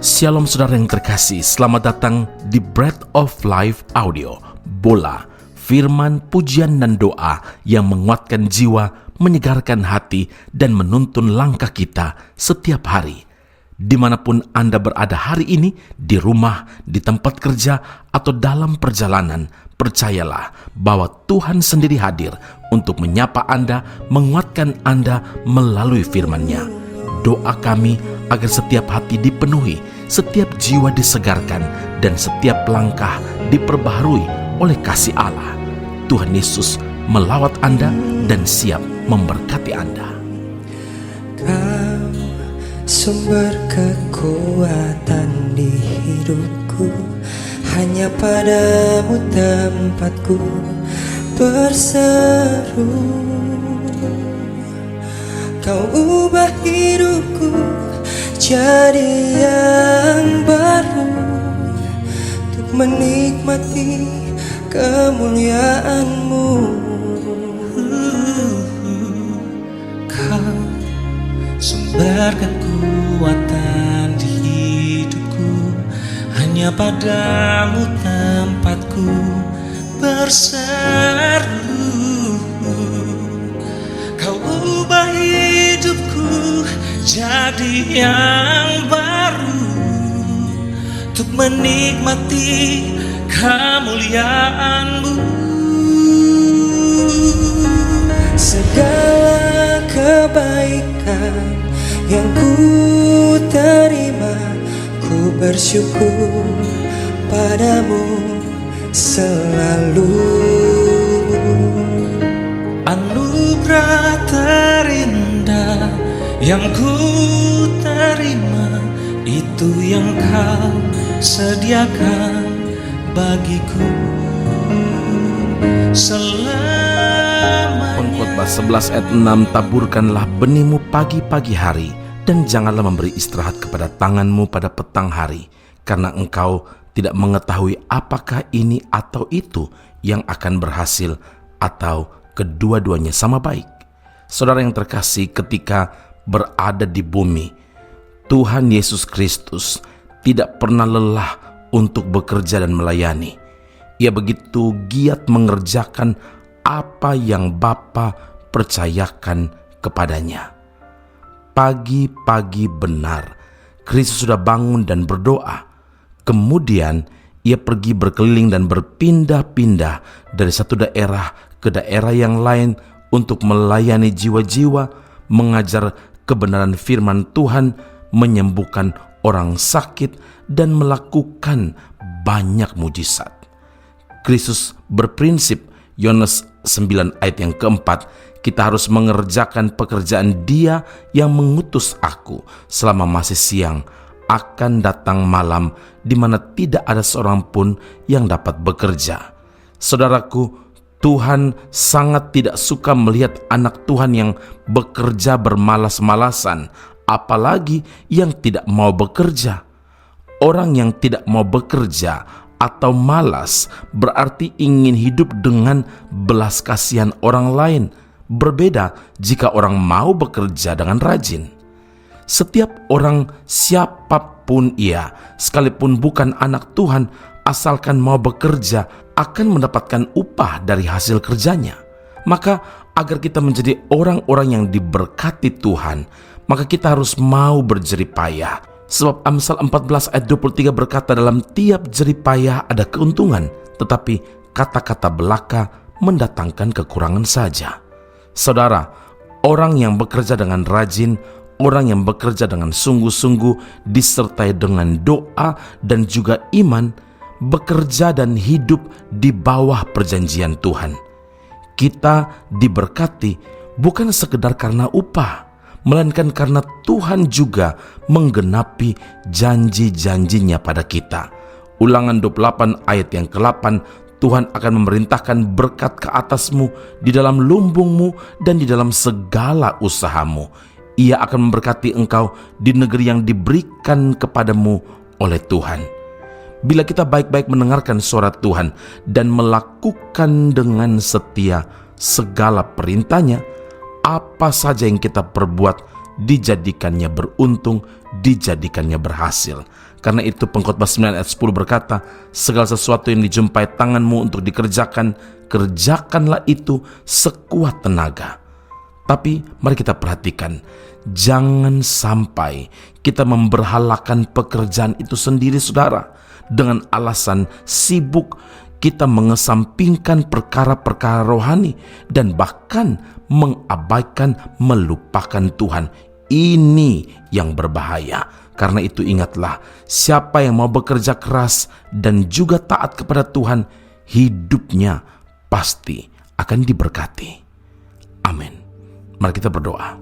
Shalom saudara yang terkasih, selamat datang di Bread of Life Audio, Bola, firman, pujian dan doa yang menguatkan jiwa, menyegarkan hati, dan menuntun langkah kita setiap hari. Dimanapun Anda berada hari ini, di rumah, di tempat kerja, atau dalam perjalanan, percayalah bahwa Tuhan sendiri hadir untuk menyapa Anda, menguatkan Anda melalui firman-Nya. Doa kami agar setiap hati dipenuhi, setiap jiwa disegarkan, dan setiap langkah diperbaharui oleh kasih Allah. Tuhan Yesus melawat Anda dan siap memberkati Anda. Kau sumber kekuatan di hidupku, hanya padamu tempatku berseru. Kau ubah hidupku jadi yang baru, untuk menikmati kemuliaan-Mu. Kau sumber kekuatan di hidupku, hanya padamu tempatku berseru. Kau ubah hidupku jadi yang baru, untuk menikmati kemuliaan-Mu. Segala kebaikan yang ku terima, ku bersyukur padamu selalu. Anugerah terindah yang ku terima, itu yang Kau sediakan bagiku selamanya. Pengkhotbah 11 ayat 6, taburkanlah benihmu pagi-pagi hari, dan janganlah memberi istirahat kepada tanganmu pada petang hari, karena engkau tidak mengetahui apakah ini atau itu yang akan berhasil, atau kedua-duanya sama baik. Saudara yang terkasih, ketika berada di bumi, Tuhan Yesus Kristus tidak pernah lelah untuk bekerja dan melayani. Ia begitu giat mengerjakan apa yang Bapa percayakan kepadanya. Pagi-pagi benar, Kristus sudah bangun dan berdoa. Kemudian ia pergi berkeliling dan berpindah-pindah dari satu daerah ke daerah yang lain untuk melayani jiwa-jiwa, mengajar kebenaran firman Tuhan, menyembuhkan orang sakit, dan melakukan banyak mujizat. Kristus berprinsip, Yohanes 9 ayat yang keempat, kita harus mengerjakan pekerjaan Dia yang mengutus aku selama masih siang. Akan datang malam di mana tidak ada seorang pun yang dapat bekerja. Saudaraku, Tuhan sangat tidak suka melihat anak Tuhan yang bekerja bermalas-malasan, apalagi yang tidak mau bekerja. Orang yang tidak mau bekerja atau malas berarti ingin hidup dengan belas kasihan orang lain. Berbeda jika orang mau bekerja dengan rajin. Setiap orang, siapapun ia, sekalipun bukan anak Tuhan, asalkan mau bekerja, akan mendapatkan upah dari hasil kerjanya. Maka agar kita menjadi orang-orang yang diberkati Tuhan, maka kita harus mau berjerih payah. Sebab Amsal 14 ayat 23 berkata, dalam tiap jerih payah ada keuntungan, tetapi kata-kata belaka mendatangkan kekurangan saja. Saudara, orang yang bekerja dengan rajin, orang yang bekerja dengan sungguh-sungguh, disertai dengan doa dan juga iman, bekerja dan hidup di bawah perjanjian Tuhan. Kita diberkati bukan sekedar karena upah, melainkan karena Tuhan juga menggenapi janji-janjinya pada kita. Ulangan 28 ayat yang ke-8, Tuhan akan memerintahkan berkat ke atasmu, di dalam lumbungmu dan di dalam segala usahamu. Ia akan memberkati engkau di negeri yang diberikan kepadamu oleh Tuhan. Bila kita baik-baik mendengarkan suara Tuhan dan melakukan dengan setia segala perintahnya, apa saja yang kita perbuat dijadikannya beruntung, dijadikannya berhasil. Karena itu Pengkhotbah 9 ayat 10 berkata, segala sesuatu yang dijumpai tanganmu untuk dikerjakan, kerjakanlah itu sekuat tenaga. Tapi mari kita perhatikan, jangan sampai kita memberhalakan pekerjaan itu sendiri, saudara. Dengan alasan sibuk, kita mengesampingkan perkara-perkara rohani dan bahkan mengabaikan, melupakan Tuhan. Ini yang berbahaya. Karena itu ingatlah, siapa yang mau bekerja keras dan juga taat kepada Tuhan, hidupnya pasti akan diberkati. Amin. Mari kita berdoa.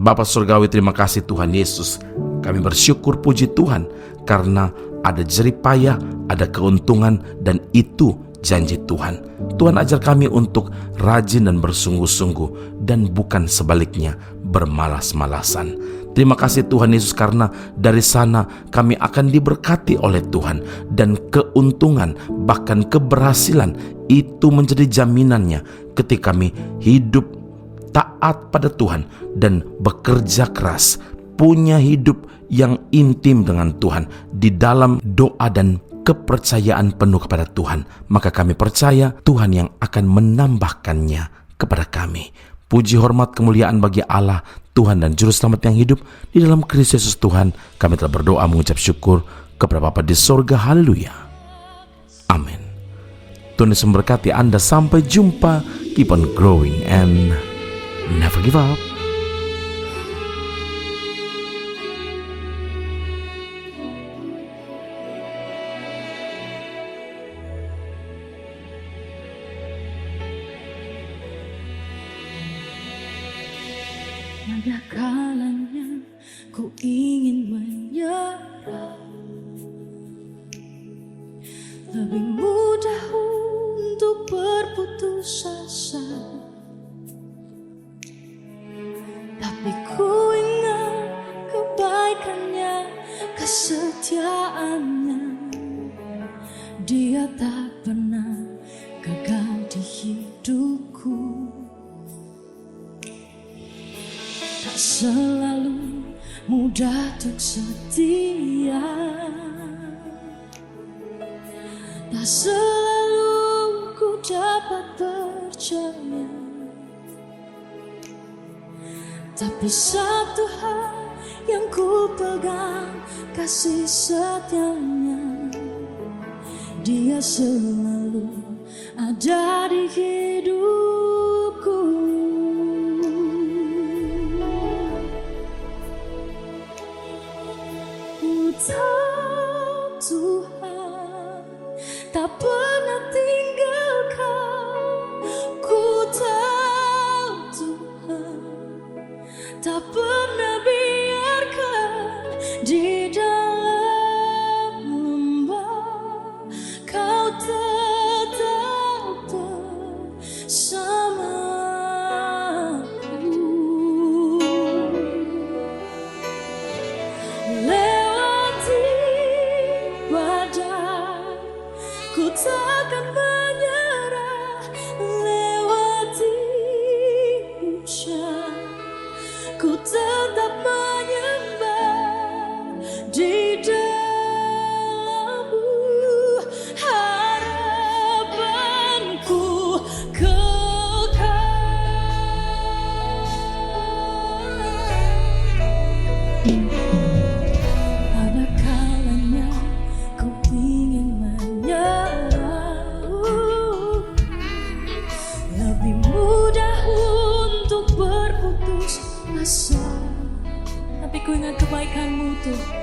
Bapa Surgawi, terima kasih Tuhan Yesus. Kami bersyukur, puji Tuhan, karena ada jerih payah, ada keuntungan, dan itu janji Tuhan. Tuhan ajar kami untuk rajin dan bersungguh-sungguh, dan bukan sebaliknya bermalas-malasan. Terima kasih Tuhan Yesus, karena dari sana kami akan diberkati oleh Tuhan, dan keuntungan bahkan keberhasilan itu menjadi jaminannya ketika kami hidup taat pada Tuhan dan bekerja keras, punya hidup yang intim dengan Tuhan di dalam doa dan kepercayaan penuh kepada Tuhan. Maka kami percaya Tuhan yang akan menambahkannya kepada kami. Puji, hormat, kemuliaan bagi Allah, Tuhan dan Juru Selamat yang hidup. Di dalam Kristus Yesus Tuhan, kami telah berdoa mengucap syukur kepada Bapa di sorga. Haleluya. Amin. Tuhan Yesus memberkati Anda. Sampai jumpa. Keep on growing and never give up. Ada kalanya ku ingin menyerah, lebih mudah untuk berputus asa. Tapi ku ingat kebaikannya, kesetiaannya. Dia tak pernah gagal di hidupku. Tak selalu mudah untuk setia, tak selalu ku dapat percaya. Tapi satu hal yang ku pegang, kasih setianya. Dia selalu ada di hidupku. Tahu Tuhan tak pernah tinggalkan. Ku tahu Tuhan tak pernah biarkan. Di dalam lembah Kau tetap bersamaku. Ku takkan menyerah, lewati hujan, ku tetap menyembah. Di dalam-Mu harapanku kekal. Ada kalanya ku ingin lebih mudah untuk berputus asa. Tapi ku ingat kebaikan-Mu Tuhan.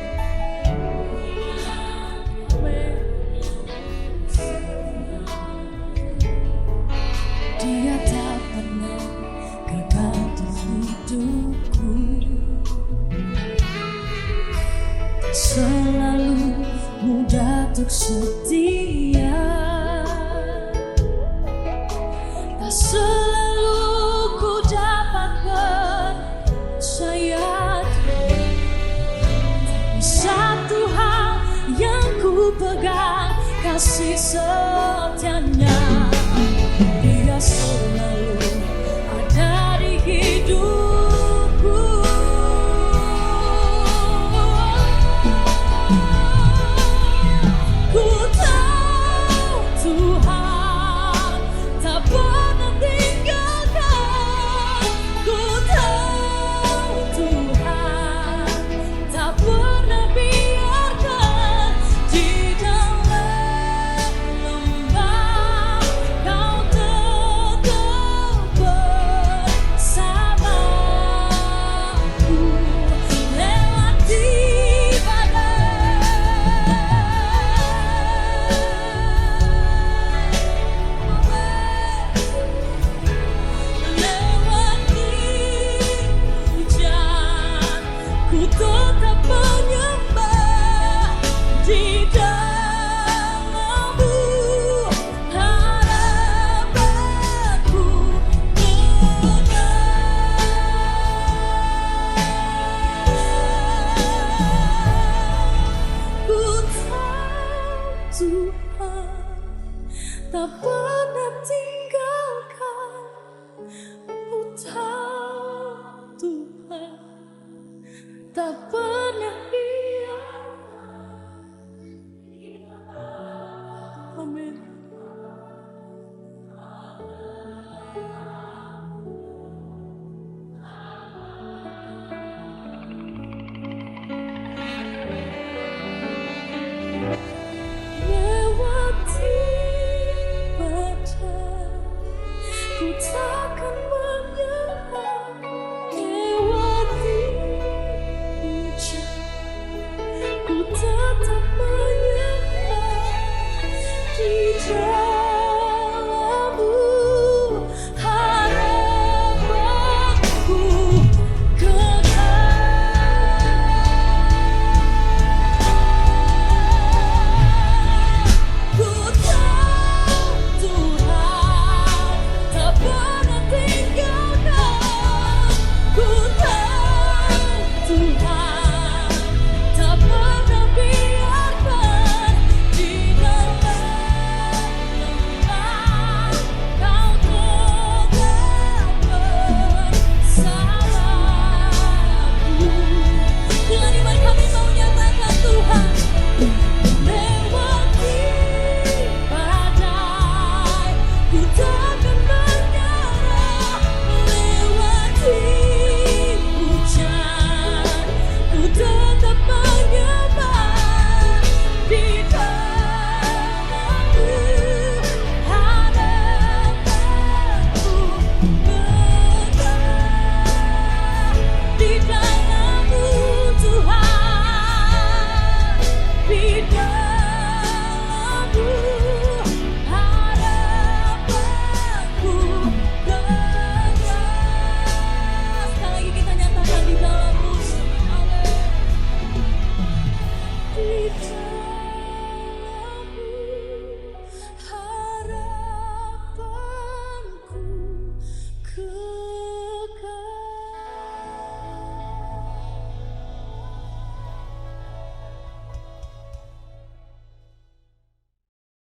Dia tak pernah gagal di hidupku. Tak selalu mudah untuk setia, tak selalu ku dapat percaya. Tapi Tak pernah